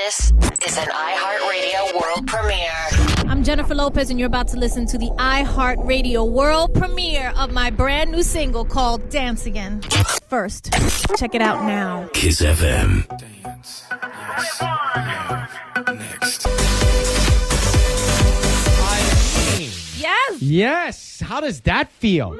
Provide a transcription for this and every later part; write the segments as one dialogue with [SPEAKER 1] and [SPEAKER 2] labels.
[SPEAKER 1] This is an iHeartRadio world premiere.
[SPEAKER 2] I'm Jennifer Lopez, and you're about to listen to the iHeartRadio world premiere of my brand new single called Dance Again. First, check it out now.
[SPEAKER 3] Kiss FM.
[SPEAKER 4] Dance. Yes. Yeah. Next.
[SPEAKER 2] Yes.
[SPEAKER 5] Yes. How does that feel?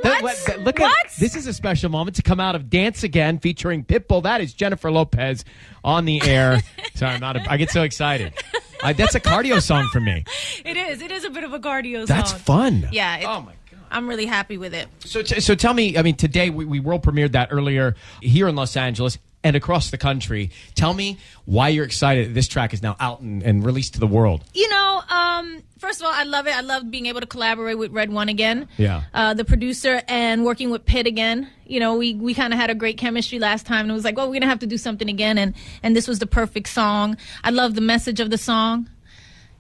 [SPEAKER 5] Look at this is a special moment to come out of Dance Again featuring Pitbull. That is Jennifer Lopez on the air. Sorry, I get so excited. That's a cardio song for me.
[SPEAKER 2] It is. It is a bit of a cardio song.
[SPEAKER 5] That's fun.
[SPEAKER 2] Yeah.
[SPEAKER 5] Oh my God.
[SPEAKER 2] I'm really happy with it.
[SPEAKER 5] So tell me, I mean, today we world premiered that earlier here in Los Angeles and across the country. Tell me why you're excited this track is now out and released to the world.
[SPEAKER 2] You know, first of all, I love it. I love being able to collaborate with Red One again.
[SPEAKER 5] Yeah.
[SPEAKER 2] The producer, and working with Pitt again. You know, we kind of had a great chemistry last time, and it was like, well, we're going to have to do something again, and this was the perfect song. I love the message of the song.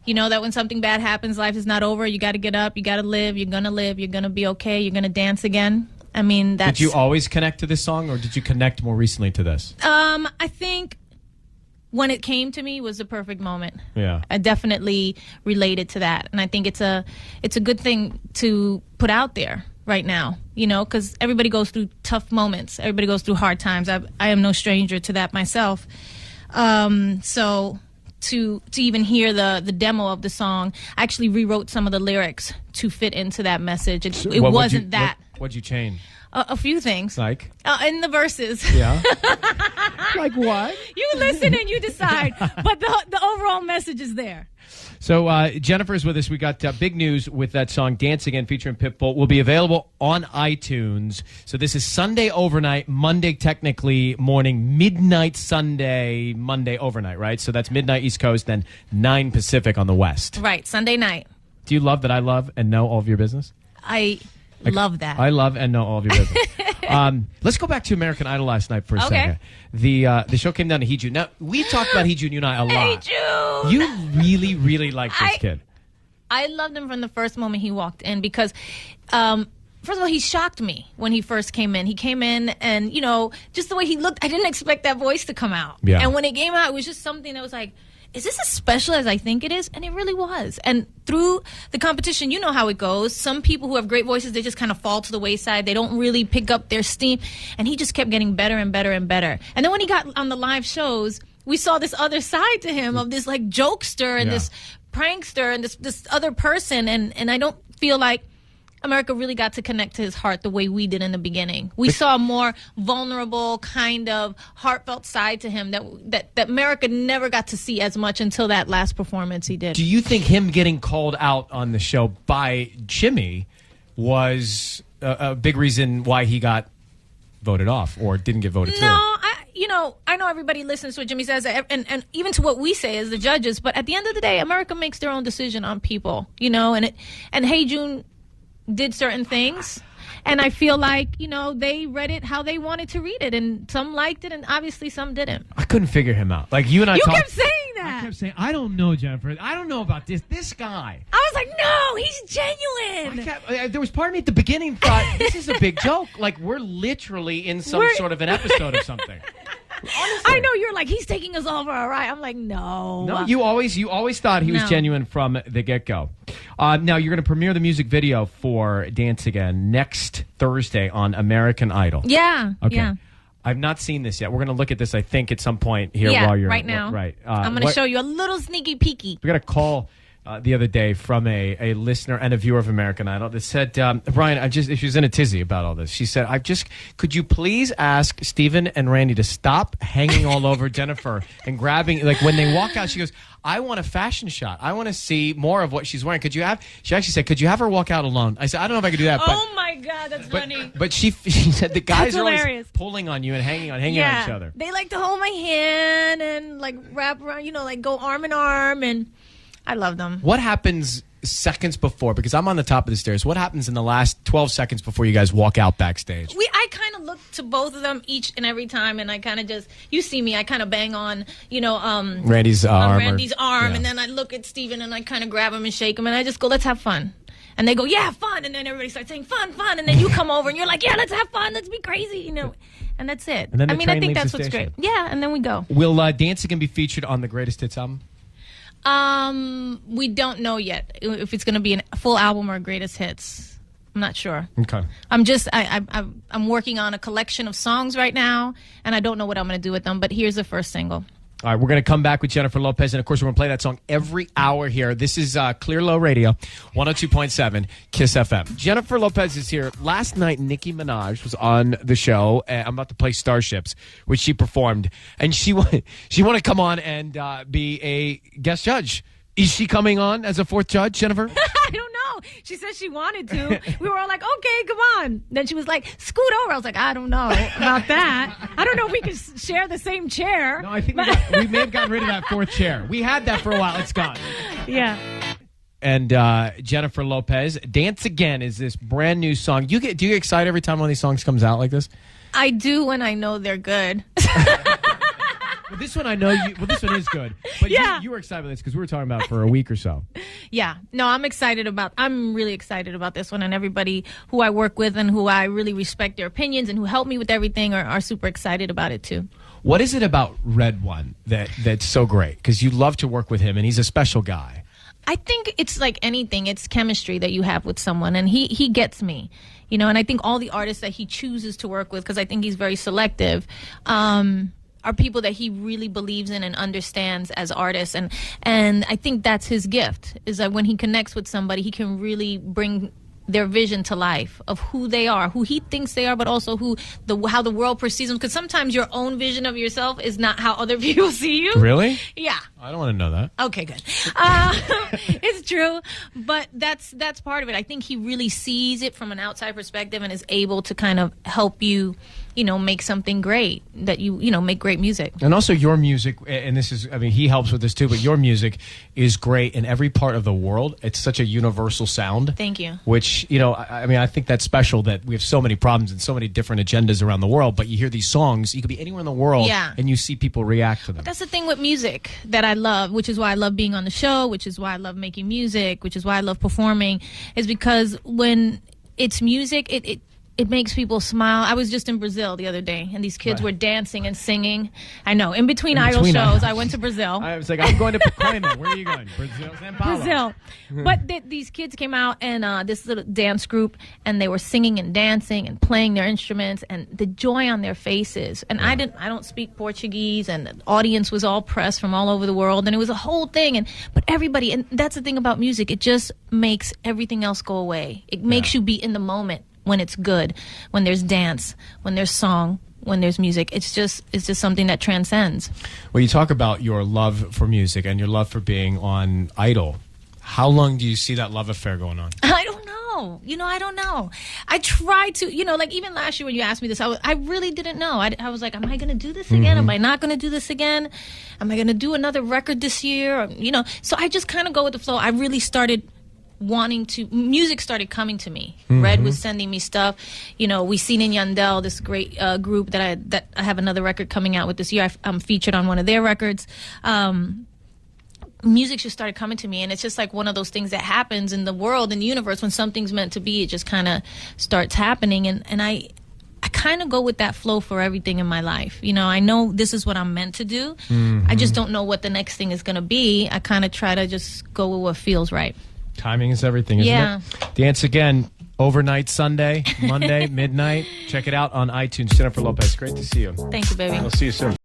[SPEAKER 2] You know, that when something bad happens, life is not over. You got to get up. You got to live. You're going to live. You're going to be okay. You're going to dance again. I mean, that's...
[SPEAKER 5] Did you always connect to this song, or did you connect more recently to this?
[SPEAKER 2] I think when it came to me was the perfect moment.
[SPEAKER 5] Yeah.
[SPEAKER 2] I definitely related to that. And I think it's a good thing to put out there right now, you know, because everybody goes through tough moments. Everybody goes through hard times. I am no stranger to that myself. So to even hear the demo of the song, I actually rewrote some of the lyrics to fit into that message. It wasn't that.
[SPEAKER 5] What'd you change?
[SPEAKER 2] A few things.
[SPEAKER 5] Like?
[SPEAKER 2] In the verses.
[SPEAKER 5] Yeah. Like what?
[SPEAKER 2] You listen and you decide. But the overall message is there.
[SPEAKER 5] So Jennifer's with us. We got big news with that song, Dance Again, featuring Pitbull. Will be available on iTunes. So this is Sunday overnight, Monday technically morning, midnight Sunday, Monday overnight, right? So that's midnight East Coast, then 9 Pacific on the West.
[SPEAKER 2] Right, Sunday night.
[SPEAKER 5] Do you love that I love and know all of your business?
[SPEAKER 2] I love that.
[SPEAKER 5] I love and know all of your business. Let's go back to American Idol last night for a second. The show came down to Heejun. Now, we talked about Heejun, you and I, a lot.
[SPEAKER 2] Heejun!
[SPEAKER 5] You really, really like this kid.
[SPEAKER 2] I loved him from the first moment he walked in because, first of all, he shocked me when he first came in. He came in and, you know, just the way he looked, I didn't expect that voice to come out.
[SPEAKER 5] Yeah.
[SPEAKER 2] And when it came out, it was just something that was like, is this as special as I think it is? And it really was. And through the competition, you know how it goes. Some people who have great voices, they just kind of fall to the wayside. They don't really pick up their steam. And he just kept getting better and better and better. And then when he got on the live shows, we saw this other side to him of this like jokester and this prankster and this other person. And I don't feel like America really got to connect to his heart the way we did in the beginning. We saw a more vulnerable, kind of heartfelt side to him that America never got to see as much until that last performance he did.
[SPEAKER 5] Do you think him getting called out on the show by Jimmy was a big reason why he got voted off or didn't get voted
[SPEAKER 2] No, I know everybody listens to what Jimmy says and even to what we say as the judges, but at the end of the day, America makes their own decision on people, you know, and Heejun did certain things, and I feel like, you know, they read it how they wanted to read it, and some liked it, and obviously some didn't.
[SPEAKER 5] I couldn't figure him out. Like you and I
[SPEAKER 2] kept saying that.
[SPEAKER 5] I kept saying, I don't know, Jennifer. I don't know about this guy.
[SPEAKER 2] I was like, no, he's genuine.
[SPEAKER 5] There was part of me at the beginning thought, this is a big joke. Like we're literally in some sort of an episode of something. Honestly.
[SPEAKER 2] I know you're like, he's taking us all for a ride. I'm like, no.
[SPEAKER 5] No, you always thought he was genuine from the get-go. Now, you're going to premiere the music video for Dance Again next Thursday on American Idol.
[SPEAKER 2] Yeah.
[SPEAKER 5] Okay.
[SPEAKER 2] Yeah.
[SPEAKER 5] I've not seen this yet. We're going to look at this, I think, at some point here while you're...
[SPEAKER 2] right now.
[SPEAKER 5] Right.
[SPEAKER 2] I'm going to show you a little sneaky peeky.
[SPEAKER 5] We got a call the other day from a listener and a viewer of American Idol that said, Brian, she was in a tizzy about all this. She said, could you please ask Steven and Randy to stop hanging all over Jennifer and grabbing, like when they walk out, she goes, I want a fashion shot. I want to see more of what she's wearing. She actually said, could you have her walk out alone? I said, I don't know if I could do that.
[SPEAKER 2] Oh my God, that's funny.
[SPEAKER 5] But she said the guys are always
[SPEAKER 2] hilarious.
[SPEAKER 5] pulling on you and hanging on each other.
[SPEAKER 2] They like to hold my hand and like wrap around, you know, like go arm in arm, and I love them.
[SPEAKER 5] What happens seconds before, because I'm on the top of the stairs, what happens in the last 12 seconds before you guys walk out backstage?
[SPEAKER 2] I kind of look to both of them each and every time, and I kind of just, you see me, I kind of bang on, you know,
[SPEAKER 5] Randy's arm.
[SPEAKER 2] And then I look at Steven and I kind of grab him and shake him, and I just go, let's have fun. And they go, yeah, fun. And then everybody starts saying, fun, fun. And then you come over and you're like, yeah, let's have fun. Let's be crazy, you know. and that's it.
[SPEAKER 5] And then the
[SPEAKER 2] I
[SPEAKER 5] train
[SPEAKER 2] think
[SPEAKER 5] leaves
[SPEAKER 2] that's
[SPEAKER 5] the
[SPEAKER 2] what's great.
[SPEAKER 5] station.
[SPEAKER 2] Yeah, and then we go.
[SPEAKER 5] Will Dance Again be featured on the Greatest Hits album?
[SPEAKER 2] We don't know yet if it's going to be a full album or greatest hits. I'm not sure.
[SPEAKER 5] Okay.
[SPEAKER 2] I'm working on a collection of songs right now, and I don't know what I'm going to do with them. But here's the first single.
[SPEAKER 5] All right, we're going to come back with Jennifer Lopez, and of course, we're going to play that song every hour here. This is Clear Low Radio, 102.7 Kiss FM. Jennifer Lopez is here. Last night, Nicki Minaj was on the show. I'm about to play Starships, which she performed, and she wanted to come on and be a guest judge. Is she coming on as a fourth judge, Jennifer?
[SPEAKER 2] I don't know. She said she wanted to. We were all like, okay, come on. Then she was like, scoot over. I was like, I don't know about that. I don't know if we could share the same chair.
[SPEAKER 5] No, I think we may have gotten rid of that fourth chair. We had that for a while. It's gone.
[SPEAKER 2] Yeah.
[SPEAKER 5] And Jennifer Lopez, Dance Again is this brand new song. Do you get excited every time one of these songs comes out like this?
[SPEAKER 2] I do when I know they're good.
[SPEAKER 5] Well, this one I know you. Well, this one is good. But
[SPEAKER 2] Yeah.
[SPEAKER 5] you were excited about this because we were talking about it for a week or so.
[SPEAKER 2] Yeah. No, I'm really excited about this one, and everybody who I work with and who I really respect their opinions and who help me with everything are super excited about it too.
[SPEAKER 5] What is it about Red One that's so great? Because you love to work with him, and he's a special guy.
[SPEAKER 2] I think it's like anything. It's chemistry that you have with someone, and he gets me, and I think all the artists that he chooses to work with, because I think he's very selective, are people that he really believes in and understands as artists. And I think that's his gift, is that when he connects with somebody, he can really bring their vision to life of who they are, who he thinks they are, but also how the world perceives them. Because sometimes your own vision of yourself is not how other people see you.
[SPEAKER 5] Really?
[SPEAKER 2] Yeah.
[SPEAKER 5] I don't want to know that.
[SPEAKER 2] Okay, good. It's true, but that's part of it. I think he really sees it from an outside perspective and is able to kind of help you, make something great, that you make great music.
[SPEAKER 5] And also your music, and this is, he helps with this too, but your music is great in every part of the world. It's such a universal sound.
[SPEAKER 2] Thank you.
[SPEAKER 5] Which, I think that's special that we have so many problems and so many different agendas around the world, but you hear these songs, you could be anywhere in the world,
[SPEAKER 2] Yeah.
[SPEAKER 5] and you see people react to them.
[SPEAKER 2] That's the thing with music that I love, which is why I love being on the show, which is why I love making music, which is why I love performing, is because when it's music, it makes people smile. I was just in Brazil the other day, and these kids were dancing and singing. I know. In between Idol shows, I went to Brazil.
[SPEAKER 5] I was like, I'm going to Pacoima. Where are you going? Brazil, São Paulo.
[SPEAKER 2] Brazil. But these kids came out, and this little dance group, and they were singing and dancing and playing their instruments, and the joy on their faces. And I don't speak Portuguese, and the audience was all press from all over the world, and it was a whole thing. But everybody, and that's the thing about music, it just makes everything else go away. It makes you be in the moment. When it's good, when there's dance, when there's song, when there's music, it's just something that transcends.
[SPEAKER 5] Well, you talk about your love for music and your love for being on Idol. How long do you see that love affair going on?
[SPEAKER 2] I don't know. I don't know. I try to, like even last year when you asked me this, I really didn't know. I was like, am I going to do this again? Am I not going to do this again? Am I going to do another record this year? Or, so I just kind of go with the flow. I really started music started coming to me. Red was sending me stuff. We seen in Yandel, this great group that I have another record coming out with this year. I'm featured on one of their records. Music just started coming to me, and it's just like one of those things that happens in the world, in the universe. When something's meant to be, it just kind of starts happening, and I kind of go with that flow for everything in my life. I know this is what I'm meant to do. I just don't know what the next thing is going to be. I kind of try to just go with what feels right.
[SPEAKER 5] Timing is everything, isn't it? Dance Again, overnight Sunday, Monday, midnight. Check it out on iTunes. Jennifer Lopez, great to see you.
[SPEAKER 2] Thank you, baby.
[SPEAKER 5] We'll see you soon.